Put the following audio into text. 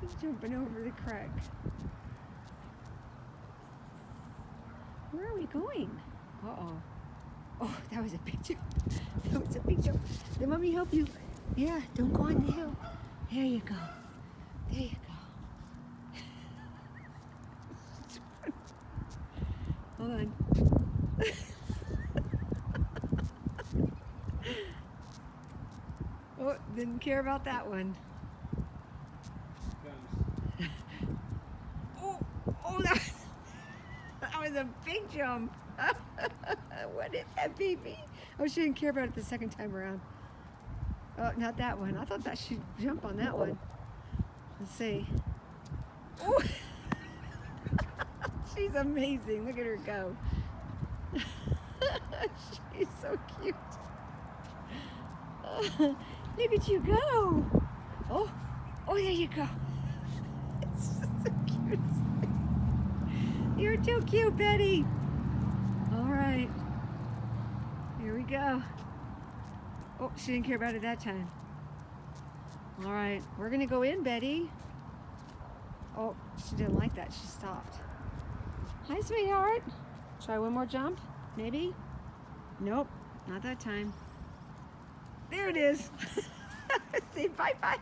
He's jumping over the crack. Where are we going? Uh-oh. Oh, that was a big jump. That was a big jump. Let mommy help you. Yeah, don't go on the hill. There you go. There you go. Hold on. Oh, didn't care about that one. Oh, that was a big jump. What did that baby? Oh, she didn't care about it the second time around. Oh, not that one. I thought that she'd jump on that one. Let's see. Oh, she's amazing. Look at her go. She's so cute. Look at you go. Oh, there you go. It's just the cutest thing. You're too cute, Betty. All right. Here we go. Oh, she didn't care about it that time. All right, we're gonna go in, Betty. Oh, she didn't like that. She stopped. Hi, sweetheart. Try one more jump, maybe? Nope, not that time. There it is. Say bye-bye.